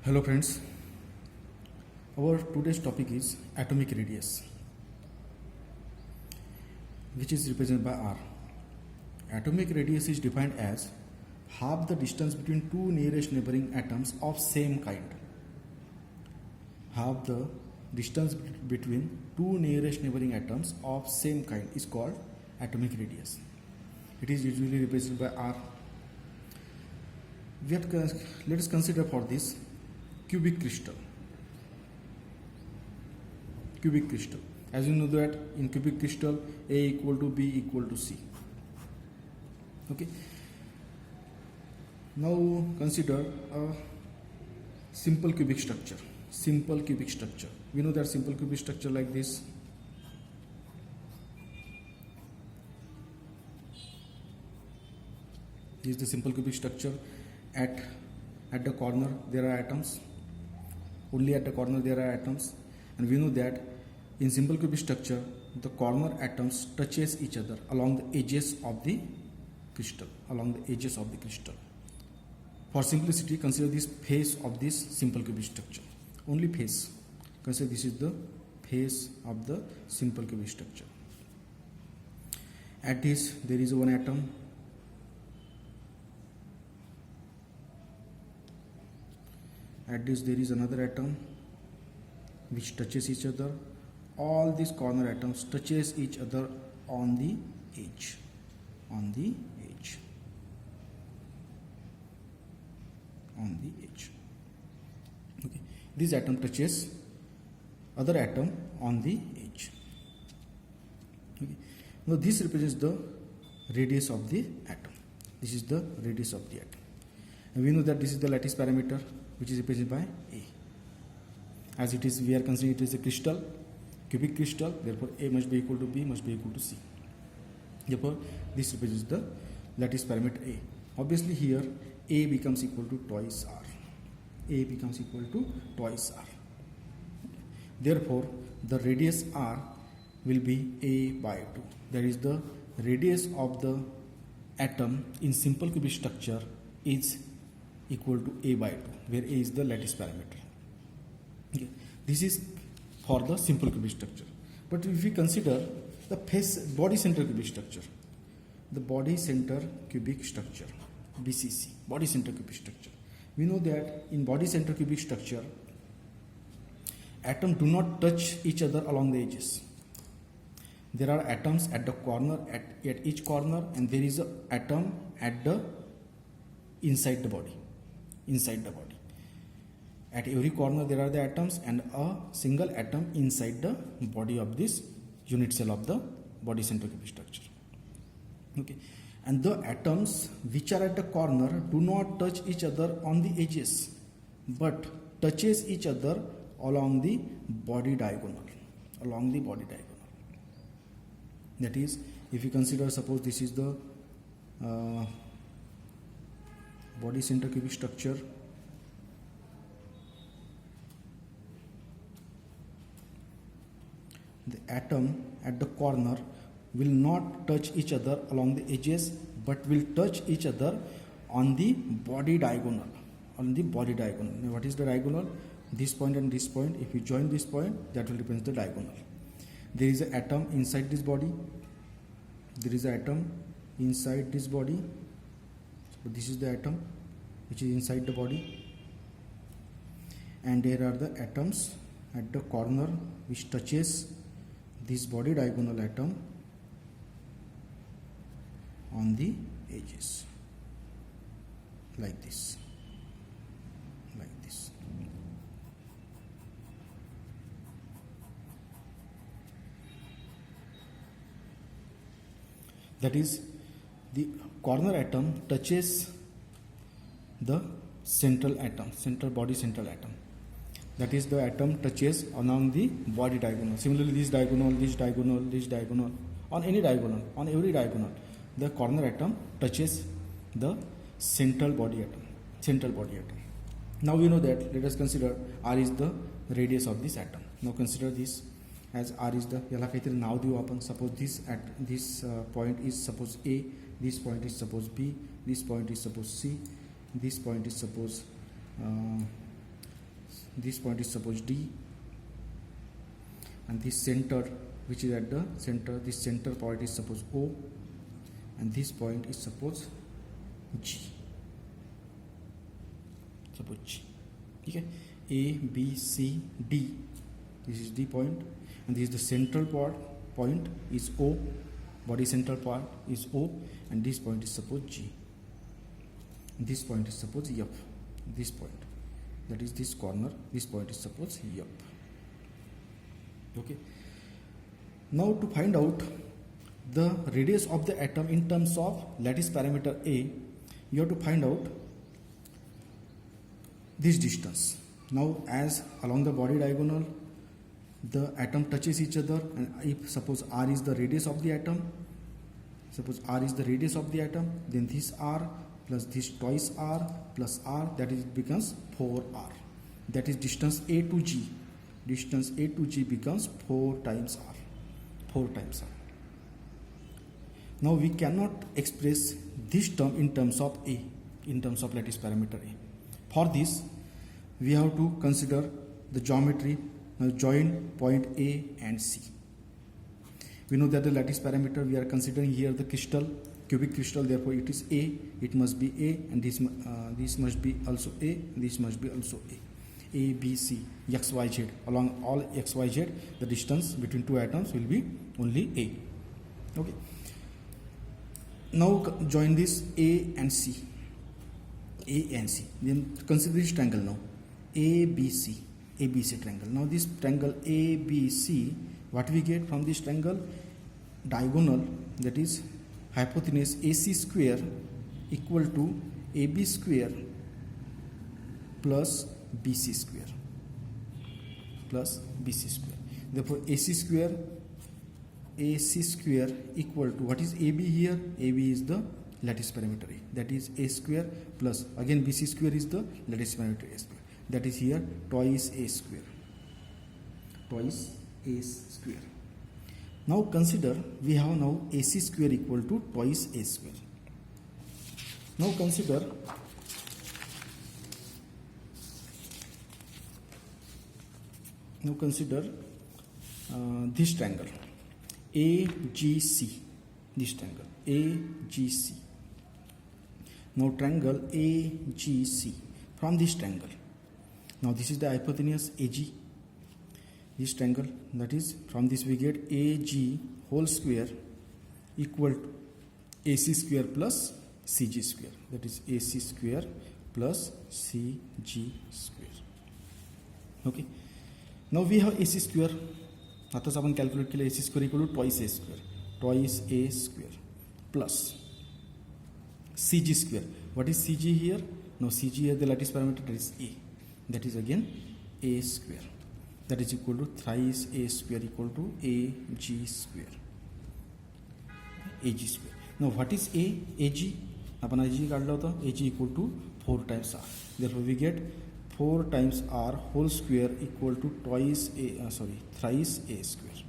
Hello friends, our today's topic is atomic radius, which is represented by R. Atomic radius is defined as half the distance between two nearest neighboring atoms of same kind. Half the distance between two nearest neighboring atoms of same kind is called atomic radius. It is usually represented by R. Let us consider for this cubic crystal. Cubic crystal. As you know that in cubic crystal A equal to B equal to C. Okay. Now consider a simple cubic structure. Simple cubic structure. We know that simple cubic structure like this. This is the simple cubic structure. At the corner there are atoms. Only at the corner there are atoms, and we know that in simple cubic structure the corner atoms touches each other along the edges of the crystal. For simplicity, consider this face of this simple cubic structure. Only face. Consider this is the face of the simple cubic structure. At this there is one atom. At this there is another atom which touches each other. All these corner atoms touches each other on the edge. Okay. This atom touches other atom on the edge. Okay. Now this represents the radius of the atom. This is the radius of the atom. And we know that this is the lattice parameter, which is represented by A. As it is, we are considering it as a crystal, cubic crystal, therefore A must be equal to B, must be equal to C. Therefore, this represents the lattice parameter A. Obviously here, A becomes equal to twice R. Therefore, the radius R will be A by 2. That is, the radius of the atom in simple cubic structure is equal to A by 2, where A is the lattice parameter. Okay. This is for the simple cubic structure. But if we consider the body center cubic structure, BCC, body center cubic structure, we know that in body center cubic structure, atoms do not touch each other along the edges. There are atoms at the corner, at each corner, and there is an atom at the inside the body. At every corner there are the atoms and a single atom inside the body of this unit cell of the body center cubic structure. Okay. And the atoms which are at the corner do not touch each other on the edges, but touches each other along the body diagonal. That is, if you consider, suppose this is the body center cubic structure. The atom at the corner will not touch each other along the edges, but will touch each other on the body diagonal. Now, what is the diagonal? This point and this point. If you join this point, that will represent the diagonal. There is an atom inside this body. So this is the atom which is inside the body, and there are the atoms at the corner which touches this body diagonal atom on the edges, like this. That is, the corner atom touches the central body central atom. That is, the atom touches along the body diagonal. Similarly, this diagonal, on any diagonal, on every diagonal, the corner atom touches the central body atom. Now we know that. Let us consider R is the radius of this atom. Now consider this as R is the, याला काहीतरी नाव देऊ आपण. Suppose this point is suppose A, this point is suppose B, this point is suppose C, this point is suppose this point is suppose D, and this center which is at the center, this center point is suppose O, and this point is suppose G. Suppose G. Okay, A, B, C, D. This is D point, and this is the central point is O. Body central part is O, and this point is suppose G. This point is suppose F. This point, that is this corner. This point is suppose F. Okay. Now to find out the radius of the atom in terms of lattice parameter A, you have to find out this distance. Now, as along the body diagonal the atom touches each other, and if suppose R is the radius of the atom, then this R plus this twice R plus R, that is becomes 4R. That is distance A to G. Distance A to G becomes 4 times R. 4 times R. Now we cannot express this term in terms of A, in terms of lattice parameter A. For this, we have to consider the geometry. Now join point A and C. We know that the lattice parameter we are considering here the crystal, cubic crystal, therefore it is A, it must be A, and this must be also A, this must be also A, B, C, X, Y, Z. Along all X, Y, Z, the distance between two atoms will be only A. Okay. Now join this A and C. Then consider this triangle now. ABC triangle. Now this triangle ABC, what we get from this triangle? Diagonal, that is hypotenuse AC square equal to AB square plus BC square. Therefore AC square equal to, what is AB here? AB is the lattice parameter A, that is A square, plus again BC square is the lattice parameter A square, that is here twice A square. Now consider we have now AC square equal to twice A square. Now consider this triangle AGC. Now triangle AGC, from this triangle, now this is the hypotenuse AG, this triangle, that is from this we get AG whole square equal to AC square plus CG square, that is AC square plus CG square. Okay. Now we have AC square. आताच आपण calculate केलं AC square equal to twice A square plus CG square. What is CG here? Now CG here, the lattice parameter, that is A. That is again A square. That is equal to thrice A square equal to AG square. Now what is A? AG. आपण AG काढला होता. AG equal to 4 times R. Therefore we get 4 times R whole square equal to thrice A square.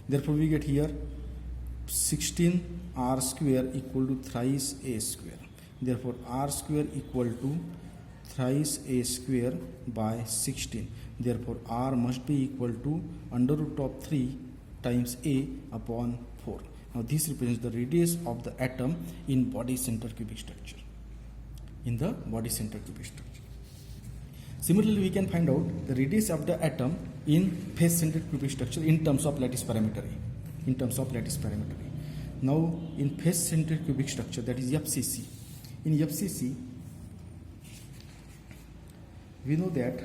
Therefore we get here 16 R square equal to thrice A square. Therefore R square equal to thrice A square by 16. Therefore R must be equal to under root of 3 times A upon 4. Now this represents the radius of the atom in body center cubic structure. Similarly, we can find out the radius of the atom in face-centered cubic structure in terms of lattice parameter A. Now, in face-centered cubic structure, that is FCC. In FCC, we know that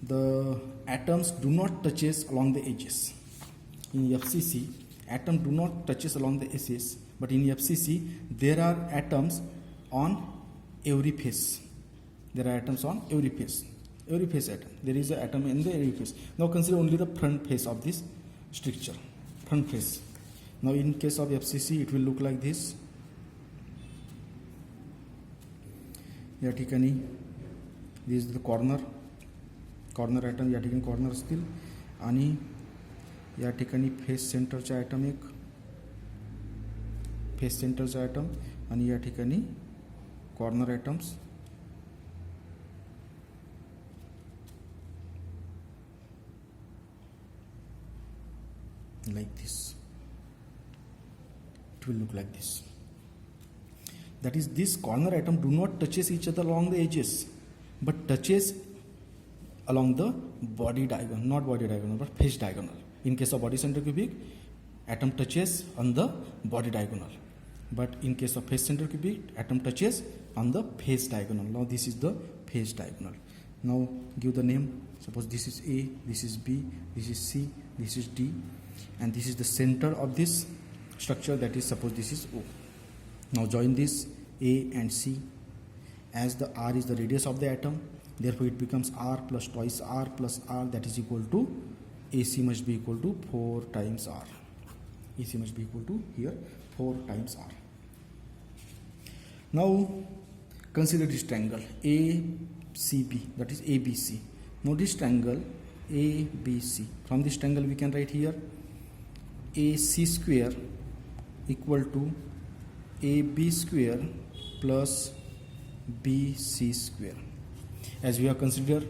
the atoms do not touches along the edges. In FCC, atom do not touches along the edges, but in FCC, there are atoms on every face. Every face atom. There is an atom in the every face. Now consider only the front face of this structure. Front face. Now in case of FCC, it will look like this. या ठिकाणी this is the corner atom, या ठिकाणी corner असतील, आणि या ठिकाणी face सेंटरचा atom एक फेस सेंटरचा atom, आणि या ठिकाणी corner atoms like this. It will look like this. That is, this corner atom do not touches each other along the edges, but touches along the body diagonal, not body diagonal, but face diagonal. In case of body center cubic, atom touches on the body diagonal, but in case of face center cubic, atom touches on the face diagonal. Now this is the face diagonal. Now give the name. Suppose this is A, this is B, this is C, this is D, and this is the center of this structure. That is, suppose this is O. Now join this A and C. As the R is the radius of the atom, therefore it becomes R plus twice R plus R, that is equal to AC must be equal to 4 times R. AC must be equal to here 4 times R. Now consider this triangle ACB, that is ABC. Now this triangle ABC, from this triangle we can write here AC square equal to AB square plus BC square. As we have considered